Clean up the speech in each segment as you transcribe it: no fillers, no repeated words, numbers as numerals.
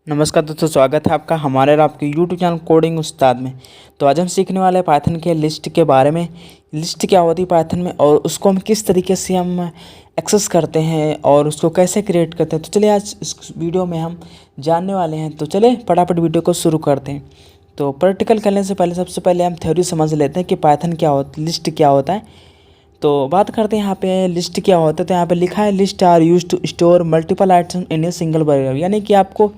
नमस्कार दोस्तों, स्वागत है आपका हमारे और आपके यूट्यूब चैनल कोडिंग उस्ताद में। तो आज हम सीखने वाले हैं पाइथन के लिस्ट के बारे में। लिस्ट क्या होती है पाइथन में और उसको हम किस तरीके से हम एक्सेस करते हैं और उसको कैसे क्रिएट करते हैं। तो चलिए आज इस वीडियो में हम जानने वाले हैं। तो चलिए फटाफट वीडियो को शुरू करते हैं। तो प्रैक्टिकल करने से पहले सबसे पहले हम थ्योरी समझ लेते हैं कि पाइथन क्या होता है, लिस्ट क्या होता है। तो बात करते हैं यहाँ पे लिस्ट क्या होता है। तो यहाँ पे लिखा है list are use to store multiple item in a single variable, यानी कि आपको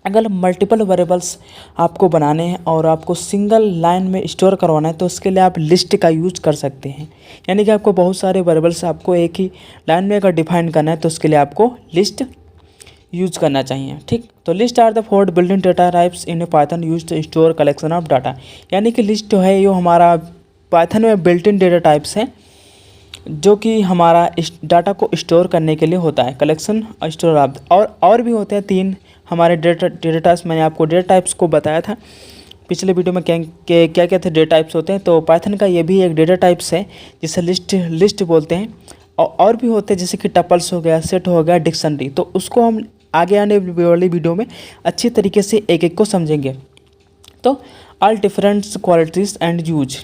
अगर मल्टीपल वेरिएबल्स आपको बनाने हैं और आपको सिंगल लाइन में स्टोर करवाना है तो उसके लिए आप लिस्ट का यूज कर सकते हैं। यानी कि आपको बहुत सारे वेरिएबल्स आपको एक ही लाइन में अगर डिफाइन करना है तो उसके लिए आपको लिस्ट यूज करना चाहिए। ठीक, तो list are the four building data types in Python use to store collection of data. यानी कि लिस्ट जो है ये हमारा पाइथन में बिल्ट इन डेटा टाइप्स है जो कि हमारा इस डाटा को स्टोर करने के लिए होता है। कलेक्शन स्टोर ऑफ और भी होते हैं तीन हमारे डेटा टाइप्स। मैंने आपको डेटा टाइप्स को बताया था पिछले वीडियो में क्या क्या थे डेटा टाइप्स होते हैं। तो पाइथन का ये भी एक डेटा टाइप्स है जिसे लिस्ट बोलते हैं। और भी होते हैं जैसे कि टपल्स हो गया, सेट हो गया, डिक्शनरी। तो उसको हम आगे आने वाली वीडियो में अच्छी तरीके से एक एक को समझेंगे। तो all different qualities and use,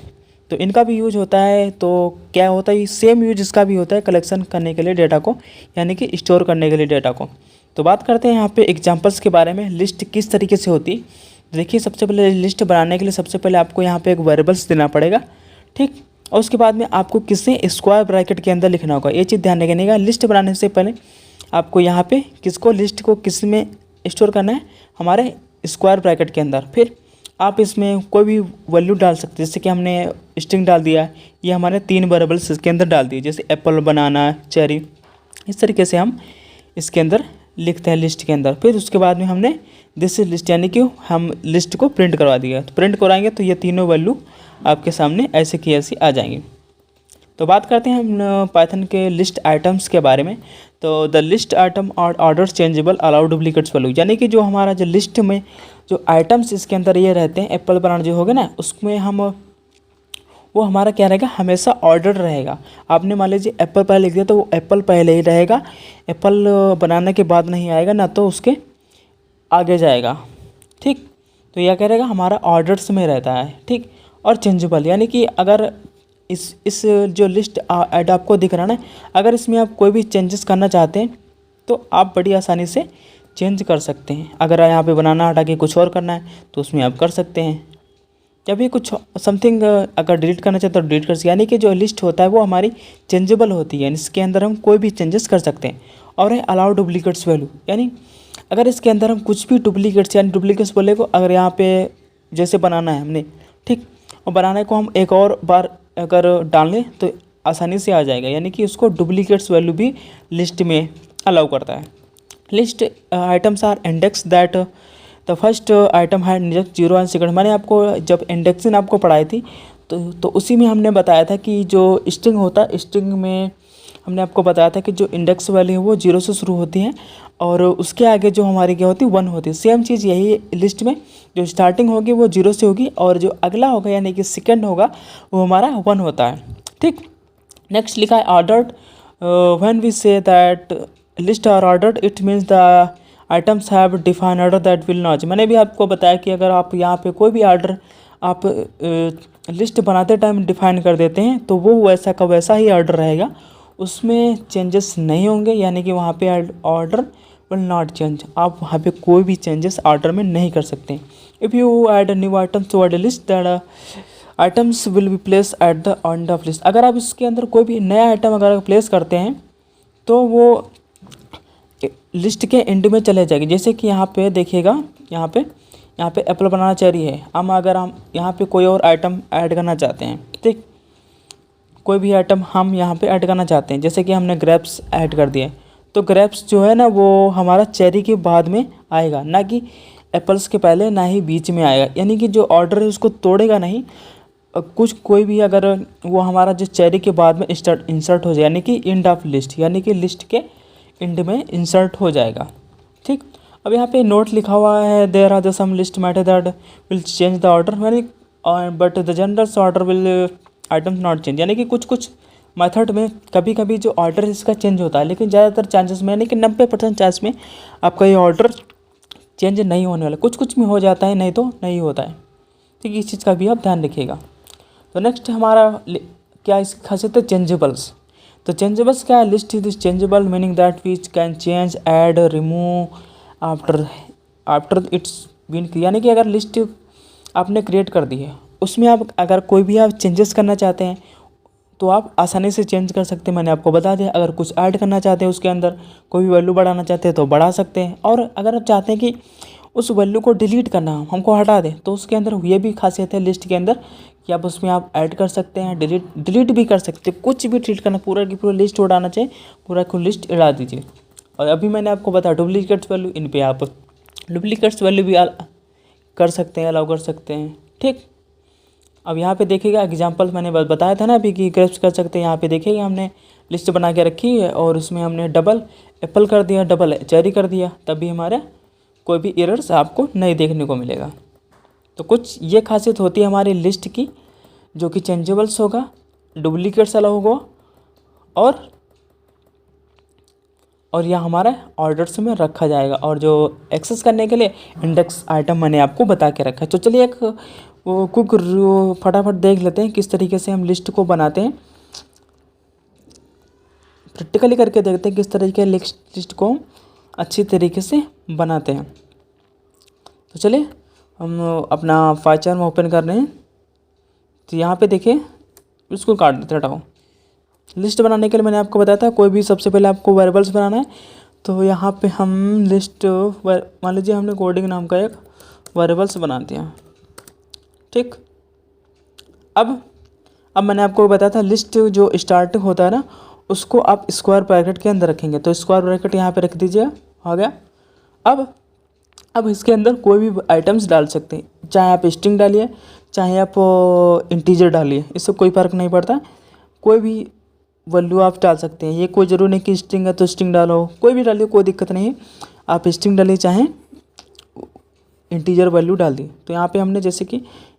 तो इनका भी यूज होता है। तो क्या होता है, सेम यूज इसका भी होता है कलेक्शन करने के लिए डेटा को, यानी कि स्टोर करने के लिए डेटा को। तो बात करते हैं यहाँ पे एग्जांपल्स के बारे में। लिस्ट किस तरीके से होती है, देखिए सबसे पहले लिस्ट बनाने के लिए सबसे पहले आपको यहाँ पे एक वेरिएबल्स देना पड़ेगा। ठीक, और उसके बाद में आपको किसे स्क्वायर ब्रैकेट के अंदर लिखना होगा। ये चीज़ ध्यान रखिएगा, लिस्ट बनाने से पहले आपको यहाँ पे लिस्ट को किस में स्टोर करना है, हमारे स्क्वायर ब्रैकेट के अंदर। फिर आप इसमें कोई भी वैल्यू डाल सकते हैं, जैसे कि हमने स्ट्रिंग डाल दिया, ये हमारे तीन वेरिएबल्स इसके अंदर डाल दिए, जैसे एप्पल, बनाना, चेरी। इस तरीके से हम इसके अंदर लिखते हैं लिस्ट के अंदर। फिर उसके बाद में हमने दिस इज लिस्ट, यानी कि हम लिस्ट को प्रिंट करवा दिया। तो प्रिंट कराएंगे तो ये तीनों वैल्यू आपके सामने ऐसे की ऐसी आ जाएंगी। तो बात करते हैं हम पाइथन के लिस्ट आइटम्स के बारे में। तो द लिस्ट आइटम और order changeable allow duplicates value, यानी कि जो हमारा जो लिस्ट में जो आइटम्स इसके अंदर ये रहते हैं, एप्पल, बनाना जो हो गया ना, उसमें हम वो हमारा क्या रहेगा, हमेशा ऑर्डर रहेगा। आपने मान लीजिए एप्पल पहले लिख दिया तो वो एप्पल पहले ही रहेगा, एप्पल बनाने के बाद नहीं आएगा, ना तो उसके आगे जाएगा। ठीक, तो यह क्या रहेगा, हमारा ऑर्डर्स में रहता है। ठीक, और चेंजेबल, यानी कि अगर इस जो लिस्ट ऐड आपको दिख रहा है ना, अगर इसमें आप कोई भी चेंजेस करना चाहते हैं तो आप बड़ी आसानी से चेंज कर सकते हैं। अगर यहाँ पे बनाना हटा के कुछ और करना है तो उसमें आप कर सकते हैं। जब भी कुछ समथिंग अगर डिलीट करना चाहते तो डिलीट कर सकते, यानी कि जो लिस्ट होता है वो हमारी चेंजेबल होती है, इसके अंदर हम कोई भी चेंजेस कर सकते हैं। और है अलाउ डुप्लीकेट्स वैल्यू, यानी अगर इसके अंदर हम कुछ भी डुप्लीकेट्स, यानी डुप्लीकेट्स बोले को अगर यहाँ पे जैसे बनाना है हमने, ठीक, और बनाने को हम एक और बार अगर डाल लें तो आसानी से आ जाएगा, यानी कि उसको डुप्लीकेट्स वैल्यू भी लिस्ट में अलाउ करता है। List items are index that the first item है इंडेक्स 0 एंड सेकंड। मैंने आपको जब इंडेक्सिंग आपको पढ़ाई थी तो उसी में हमने बताया था कि जो स्ट्रिंग होता है, स्ट्रिंग में हमने आपको बताया था कि जो इंडेक्स वैल्यू है वो 0 से शुरू होती है और उसके आगे जो हमारी क्या होती है, 1 होती है। सेम चीज़ यही लिस्ट में जो स्टार्टिंग होगी वो 0 से होगी और जो अगला होगा यानी कि सेकंड होगा वो हमारा 1 होता है। ठीक, नेक्स्ट लिखा है ordered. When we say that list are ordered it means the items have define order that will not. मैंने भी आपको बताया कि अगर आप यहाँ पे कोई भी ऑर्डर आप लिस्ट बनाते टाइम डिफाइन कर देते हैं तो वो वैसा का वैसा ही ऑर्डर रहेगा, उसमें चेंजेस नहीं होंगे, यानी कि वहाँ पे ऑर्डर विल नॉट चेंज। आप वहाँ पे कोई भी चेंजेस ऑर्डर में नहीं कर सकते। If you add new items to the list that items will be place at the end of list. अगर आप इसके अंदर कोई भी नया आइटम अगर प्लेस करते हैं तो वो लिस्ट के एंड में चले जाएगी। जैसे कि यहाँ पे देखिएगा, यहाँ पे एप्पल, बनाना, चेरी है। अगर हम यहाँ पे कोई और आइटम ऐड करना चाहते हैं, ठीक, कोई भी आइटम हम यहाँ पे ऐड करना चाहते हैं, जैसे कि हमने ग्रेप्स ऐड कर दिए, तो ग्रेप्स जो है ना वो हमारा चेरी के बाद में आएगा, ना कि एप्पल्स के पहले, ना ही बीच में आएगा। यानी कि जो ऑर्डर है उसको तोड़ेगा नहीं। कोई भी अगर वो हमारा जो चेरी के बाद में इंसर्ट हो जाए, यानी कि एंड ऑफ लिस्ट, यानी कि लिस्ट के एंड में इंसर्ट हो जाएगा। ठीक, अब यहाँ पे नोट लिखा हुआ है there are the some list matter that will change the order, यानी but the general order will items not change. यानी कि कुछ मेथड में कभी कभी जो ऑर्डर इसका चेंज होता है, लेकिन ज़्यादातर चांसेस में, यानी कि 90% चांस में आपका ये ऑर्डर चेंज नहीं होने वाला, कुछ कुछ में हो जाता है, नहीं तो नहीं होता है। ठीक है, इस चीज़ का भी आप ध्यान रखिएगा। तो नेक्स्ट हमारा क्या इसकी खासियत है, चेंजेबल्स। तो चेंजेबल्स क्या है, list is changeable meaning that which can change, add, remove after it's been, यानी कि अगर लिस्ट आपने क्रिएट कर दी है, उसमें आप अगर कोई भी आप चेंजेस करना चाहते हैं तो आप आसानी से चेंज कर सकते हैं। मैंने आपको बता दिया, अगर कुछ ऐड करना चाहते हैं उसके अंदर, कोई भी वैल्यू बढ़ाना चाहते हैं तो बढ़ा सकते हैं, और अगर आप चाहते हैं कि उस वैल्यू को डिलीट करना, हमको हटा दें, तो उसके अंदर ये भी खासियत है लिस्ट के अंदर कि आप उसमें आप ऐड कर सकते हैं, डिलीट भी कर सकते हैं, कुछ भी डिलीट करना, पूरा की पूरा लिस्ट उड़ाना चाहिए, पूरा को लिस्ट उड़ा दीजिए। और अभी मैंने आपको बताया डुप्लीकेट्स वैल्यू, इन पे आप डुप्लीकेट्स वैल्यू भी कर सकते हैं, अलाउ कर सकते हैं। ठीक, अब यहाँ पे देखिएगा एग्जांपल मैंने बताया था ना अभी कि ग्रेप्स कर सकते हैं। यहाँ पे देखिएगा हमने लिस्ट बना के रखी है और उसमें हमने डबल एप्पल कर दिया, डबल चेरी कर दिया, तब भी हमारे कोई भी एरर्स आपको नहीं देखने को मिलेगा। तो कुछ ये खासियत होती है हमारी लिस्ट की, जो कि चेंजेबल्स होगा, डुप्लीकेट्स अलाउ होगा, और यह हमारा ऑर्डर्स में रखा जाएगा, और जो एक्सेस करने के लिए इंडेक्स आइटम मैंने आपको बता के रखा है। तो चलिए एक वो कुछ फटाफट देख लेते हैं किस तरीके से हम लिस्ट को बनाते हैं, प्रैक्टिकली करके देखते हैं किस तरीके लिस्ट को हम अच्छी तरीके से बनाते हैं। तो चलिए हम अपना फाइचार्म ओपन कर रहे हैं। तो यहाँ पे देखिए, इसको काट देते, हटाओ। लिस्ट बनाने के लिए मैंने आपको बताया था कोई भी सबसे पहले आपको वेरिएबल्स बनाना है। तो यहाँ पे हम लिस्ट, मान लीजिए हमने कोडिंग नाम का एक वेरिएबल्स बना दिया। ठीक, अब मैंने आपको बताया था लिस्ट जो स्टार्ट होता है ना, उसको आप स्क्वायर ब्रैकेट के अंदर रखेंगे। तो स्क्वायर ब्रैकेट यहाँ पे रख दीजिए, आ गया। अब इसके अंदर कोई भी आइटम्स डाल सकते हैं, चाहे आप स्ट्रिंग डालिए, चाहे आप इंटीजर डालिए, इससे कोई फ़र्क नहीं पड़ता। कोई भी वैल्यू आप डाल सकते हैं, ये कोई ज़रूरी नहीं कि स्ट्रिंग है तो स्ट्रिंग डालो, कोई भी डालिए, कोई दिक्कत नहीं है। आप स्ट्रिंग डालिए चाहे इंटीजर वैल्यू डाल दी। तो यहाँ पे हमने जैसे कि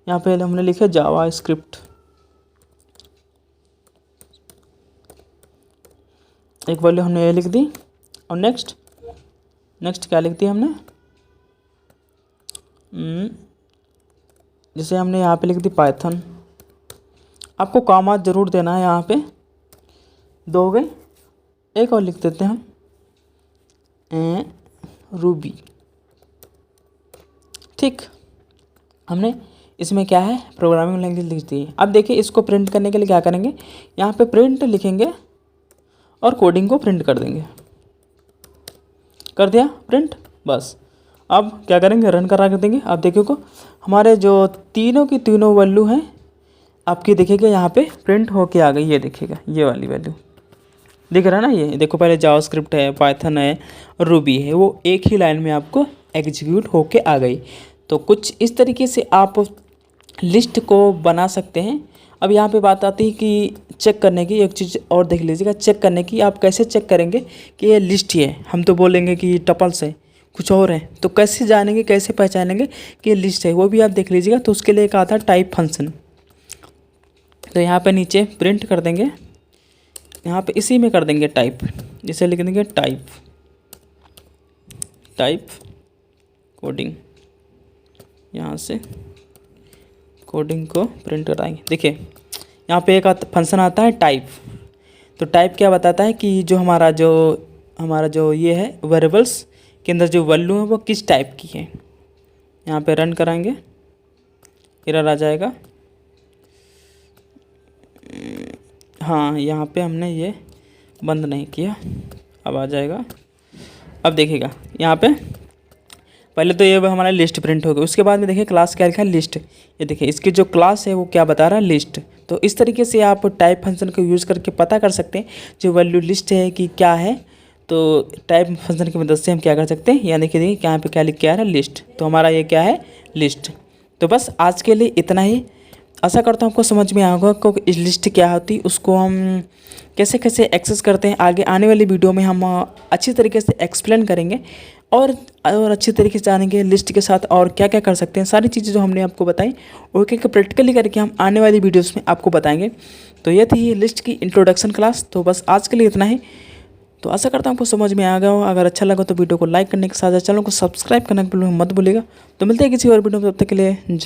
यहाँ पे हमने लिखा जावा स्क्रिप्ट, एक वैल्यू हमने ये लिख दी, और नेक्स्ट क्या लिख दिया हमने, जैसे हमने यहाँ पे लिख दी पाइथन। आपको कॉमा ज़रूर देना है, यहाँ पे 2 हो गए। एक और लिख देते हैं हम रूबी। ठीक, हमने इसमें क्या है, प्रोग्रामिंग लैंग्वेज लिख दी है। अब देखिए इसको प्रिंट करने के लिए क्या करेंगे, यहाँ पे प्रिंट लिखेंगे और कोडिंग को प्रिंट कर देंगे। कर दिया प्रिंट, बस। अब क्या करेंगे, रन करा कर देंगे। अब देखिए को हमारे जो तीनों की तीनों वैल्यू हैं आपकी, देखिएगा यहाँ पे प्रिंट होके आ गई। ये देखिएगा, ये वाली वैल्यू दिख रहा है ना, ये देखो, पहले जावास्क्रिप्ट है, पाइथन है, रूबी है, वो एक ही लाइन में आपको एग्जीक्यूट होके आ गई। तो कुछ इस तरीके से आप लिस्ट को बना सकते हैं। अब यहाँ पे बात आती है कि चेक करने की, एक चीज़ और देख लीजिएगा, चेक करने की। आप कैसे चेक करेंगे कि ये लिस्ट ही है, हम तो बोलेंगे कि टपल्स है, कुछ और है, तो कैसे जानेंगे, कैसे पहचानेंगे कि ये लिस्ट है, वो भी आप देख लीजिएगा। तो उसके लिए एक आता है टाइप फंक्शन। तो यहाँ पे नीचे प्रिंट कर देंगे, यहाँ पे इसी में कर देंगे टाइप, जिसे लिख देंगे टाइप कोडिंग। यहाँ से कोडिंग को प्रिंट कराएंगे। देखिए यहाँ पे एक फंक्शन आता है टाइप। तो टाइप क्या बताता है कि जो हमारा जो ये है वेरिएबल्स के अंदर जो वैल्यू है वो किस टाइप की है। यहाँ पे रन कराएंगे, एरर आ जाएगा। हाँ, यहाँ पे हमने ये बंद नहीं किया, अब आ जाएगा। अब देखिएगा यहाँ पे पहले तो ये हमारा लिस्ट प्रिंट हो गया, उसके बाद में देखिए क्लास क्या लिखा है, लिस्ट। ये देखिए इसकी जो क्लास है वो क्या बता रहा है, लिस्ट। तो इस तरीके से आप टाइप फंक्शन को यूज़ करके पता कर सकते हैं जो वैल्यू लिस्ट है कि क्या है। तो टाइप फंक्शन की मदद से हम क्या कर सकते हैं, यहाँ देखिए यहाँ पे क्या लिख के आ रहा है, लिस्ट। तो हमारा ये क्या है, लिस्ट। तो बस आज के लिए इतना ही। आशा करता हूँ आपको समझ में आया होगा को इस लिस्ट क्या होती है, उसको हम कैसे कैसे एक्सेस करते हैं। आगे आने वाली वीडियो में हम अच्छी तरीके से एक्सप्लेन करेंगे और अच्छी तरीके से जानेंगे लिस्ट के साथ और क्या क्या कर सकते हैं। सारी चीज़ें जो हमने आपको बताई ओके प्रैक्टिकली करके हम आने वाली वीडियोस में आपको बताएंगे। तो ये थी लिस्ट की इंट्रोडक्शन क्लास। तो बस आज के लिए इतना ही। तो आशा करता हूँ आपको समझ में आ गया हो। अगर अच्छा लगा तो वीडियो को लाइक करने के साथ चैनल को सब्सक्राइब करना बिल्कुल मत भूलिएगा। तो मिलते हैं किसी और वीडियो में, तब तक के लिए।